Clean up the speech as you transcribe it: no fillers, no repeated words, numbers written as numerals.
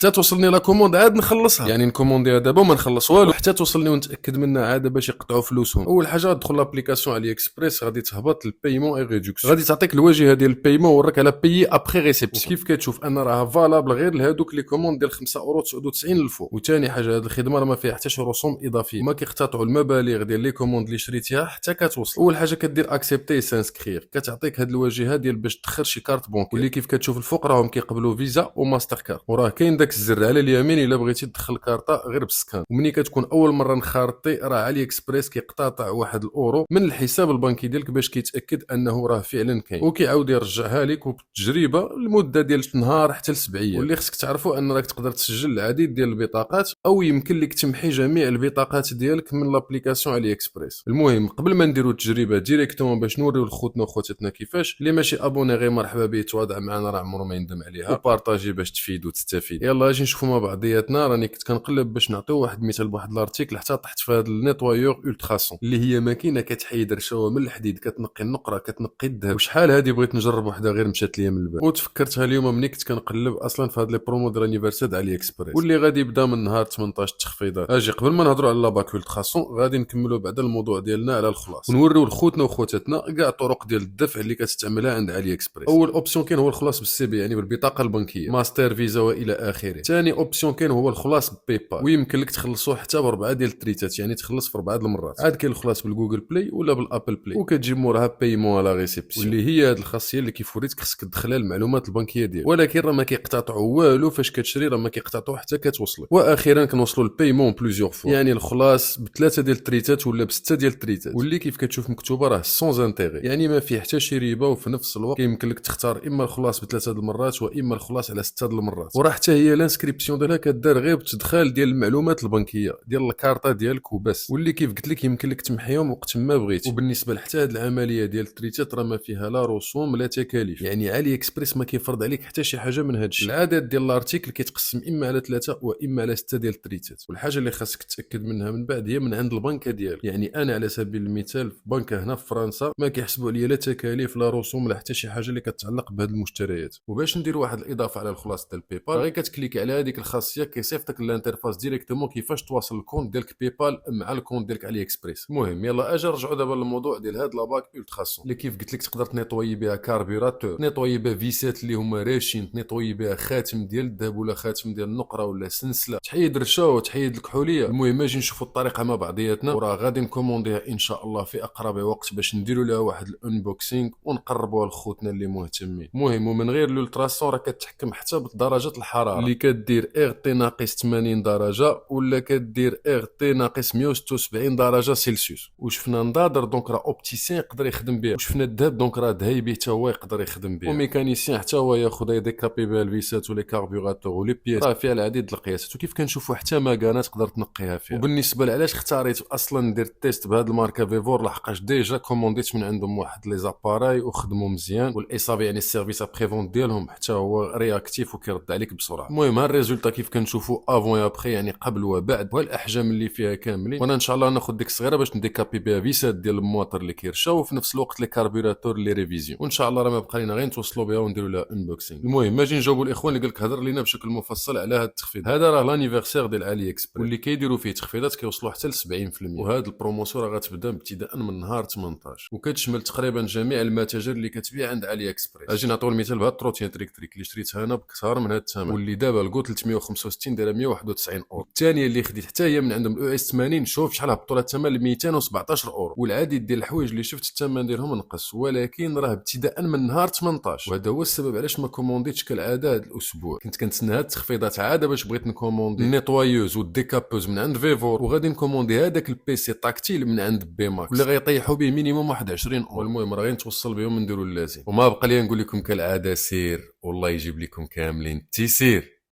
حتى توصلني لا كوموند عاد نخلصها، يعني نكومونديها دابا وما نخلص والو حتى توصلني ونتاكد منها عاد باش يقطعوا فلوسهم. اول حاجه غتدخل لابليكاسيون علي اكسبريس، غادي تهبط البايمون اي ريدكسيون، غادي تعطيك الواجهه ديال البايمون وراك على بايي ابخي ريسيبسيون. كيف كتشوف ان راها فالابل غير لهادوك لي كوموند ديال 5.99€ الفوق. وثاني حاجه هاد الخدمه راه ما فيها حتى شي رسوم اضافيه، ما كيقتطعوا المبالغ ديال لي كوموند اللي شريتيها حتى كتوصل. اول حاجه كدير اكسبتي سانسكرير، كتعطيك هاد الواجهه ديال باش تدخل شي كارت بونكير، واللي كيف كتشوف الفوق راهم كيقبلوا فيزا وماستر كارد. وراه كاين داك الزر على اليمين الا بغيتي تدخل كارطه غير بالسكان. ومني كتكون اول مره نخارطي راه علي اكسبريس كيقتطع واحد الاورو من الحساب البنكي ديالك باش كيتاكد انه راه فعلا كاين، وكيعاود يرجعها لك وبالتجربه لمده ديال نهار حتى ل7 ايام. واللي خصك تعرفوا ان راك تقدر تسجل العديد ديال البطاقات او يمكن لك تمحي جميع البطاقات ديالك من لابليكاسيون علي اكسبريس. المهم قبل ما نديروا التجربه ديريكتومون باش نوريو لخوتنا وخواتاتنا كيفاش، اللي ماشي ابوني غير مرحبا به، تواضع معنا راه عمره ما يندم عليها، وبارطاجي باش تفيد وتستفيد. يلا اجي نشوفوا مع بعضياتنا. راني كنت كنقلب باش نعطيو واحد المثال بواحد الارتيكل حتى طحت في هذا النيتوايور التراسون اللي هي ماكينه كتحيد رشاوه من الحديد، كتنقي النقره كتنقي الذهب. وشحال هذه بغيت نجرب وحده غير مشات ليا من البال، وتفكرتها اليوم ملي كنت كنقلب اصلا في هاد لي برومو ديال انيفرسير ديال علي اكسبريس، واللي غادي يبدا من نهار 18 التخفيضات. اجي قبل ما نهضروا على لاباك التراسون غادي نكملوا بعد الموضوع ديالنا على الخلاص، ونوريو لخوتنا وخواتاتنا كاع الطرق ديال الدفع اللي كتستعملها عند علي اكسبريس. اول اوبسيون كاين هو الخلاص بالسي بي، يعني بالبطاقه البنكيه، ماستر فيزا والى اخره. ثاني اوبسيون كاين هو الخلاص ببايبال، ويمكن لك تخلصوا حتى ب4 ديال التريتات، يعني تخلص في 4 المرات. عاد كاين الخلاص بالجوجل بلاي ولا بالابل بلاي، وكتجي موراها بايمون على ريسيبسيون، واللي هي هاد الخاصيه اللي كيف وريتك خصك تدخلها المعلومات البنكيه ديالك. ولكن راه ما كيقتطعوا والو فاش كتشري، راه ما كيقتطعوا حتى كتوصلك. واخيرا كنوصلوا للبايمون بلوزيور فوا، يعني الخلاص ب3 ديال التريتات ولا ب6 ديال التريتات، واللي كيف كتشوف مكتوبه راه سونز انتيغي، يعني ما فيه حتى شي ريبه. وفي نفس الوقت كيمكن لك تختار اما الخلاص ب3 المرات واما الخلاص على 6 المرات. وراه حتى هي لانسكريبسيون ديالها كدار غير بتدخال ديال المعلومات البنكيه ديال الكارطه ديالك وبس، واللي كيف قلت لك يمكن لك تمحيهم وقت ما بغيتي. وبالنسبه لحتى هاد العمليه ديال التريتات راه ما فيها لا رسوم لا تكاليف، يعني علي اكسبريس ما كيفرض عليك حتى شي حاجه من هادشي. العدد ديال الارتيكل كيتقسم اما على 3 واما على 6 ديال التريتات. والحاجه اللي خاصك تتاكد منها من بعد هي من عند البنكه ديالك. يعني انا على سبيل المثال في بنكه هنا في فرنسا ما كيحسبوا عليا لا تكاليف لا رسوم لا حتى شي حاجه اللي كتعلق بهاد المشتريات. وباش ندير واحد الاضافه على الخلاص ديال بيبال، غير كتكليك على هذيك الخاصيه كيصيفطك الانترفاس ديريكتومون كيفاش تواصل الكونت ديالك بيبال مع الكونت ديالك علي اكسبريس. المهم يلا اجي نرجعوا دابا للموضوع ديال هاد لاباك التراسون اللي كيف قلت لك تقدر تنيطوي بها كاربيراتور، تنيطوي بها فيسات اللي هما راشين، تنيطوي بها خاتم ديال الذهب ولا خاتم ديال النقره ولا سلسله، تحيد رشاوه وتحيد الكحوليه. المهم اجي نشوفوا الطريقه مع بعضياتنا، وراه غادي نكومونديها ان شاء الله في اقرب وقت باش نديروا لها واحد الانبوكسينغ ونقربوها لخوتنا اللي مهتمين. المهم ومن غير الالتراسون راه كتحكم حتى بدرجات الحراره اللي كدير ار تي ناقص 80 درجه ولا كدير ار تي ناقص 176 درجه سلسيوس. وشفنا نضادر دونك راه اوبتيسيان يقدر يخدم بها، وشفنا الذهب دونك راه ذهيبي حتى هو يقدر يخدم بها، وميكانيسيان حتى هو ياخذ يديكابي بها الفيسات ولي كاربيراتور ولي بيس، راه فيها العديد ديال القياسات. وكيف كنشوفوا حتى مكانه تقدر تنقيها فيها. وبالنسبه لعلاش اختاريت اصلا ندير التيست بهاد الماركه فيفور، لحقاش ديجا كومونديت من عندهم واحد لي زاباراي وخدموا مزيان، والاصابه يعني السيرفيس ابري فونت ديالهم حتى هو رياكتيف وكيرد عليك بسرعه. المهم ها الريزولتا كيف كنشوفوا افون يا ابخي، يعني قبل وبعد، والاحجام اللي فيها كاملين. وانا ان شاء الله ناخذ ديك الصغيره باش نديكابي بها فيسات ديال المواتر اللي كيرشاو وفي نفس الوقت لي كاربيراتور اللي ريفيزيون، وان شاء الله راه ما بقى لينا غير نتوصلوا بها ونديروا لها انبوكسينغ. المهم اجي نجاوبوا الاخوان اللي قالك هضر لينا بشكل مفصل على هذا التخفيض. هذا راه لانيفرسير ديال علي اكسبريس واللي كيديروا فيه تخفيضات كيوصلوا حتى ل 70%، وهذا البروموسيون راه غتبدا ابتداء من نهار 18 وكتشمل تقريبا جميع المتاجر اللي كتبيع عند علي اكسبريس. اجي نعطيو المثال بهاد التروتين تريك اللي شريتها انا بكثار من هذا الثمن، واللي دابا لقوا 365 دايره 191 اورو. الثانيه اللي خديت حتى هي من عندهم الاو اس 80، شوف شحال هبطوا لها الثمن ل 217 اورو. والعديد ديال الحوايج اللي شفت الثمن ديالهم نقص، ولكن راه ابتداء من نهار 18، وهذا هو السبب علاش ما كومونديتش كالعاده هذا الاسبوع. كنت كنتسنى هاد التخفيضات عاده باش بغيت نكوموندي النيطوايوز والديكابوز من عند فيفور، وغادي نكوموندي هذاك البيسي تاكتيل من عند بي ماكس اللي غيطيحوا به مينيموم 21 اورو. المهم راه غنتوصل بهم نديروا اللازم، وما بقى لي نقول لكم كالعاده سير والله يجيب لكم كاملين التيسير.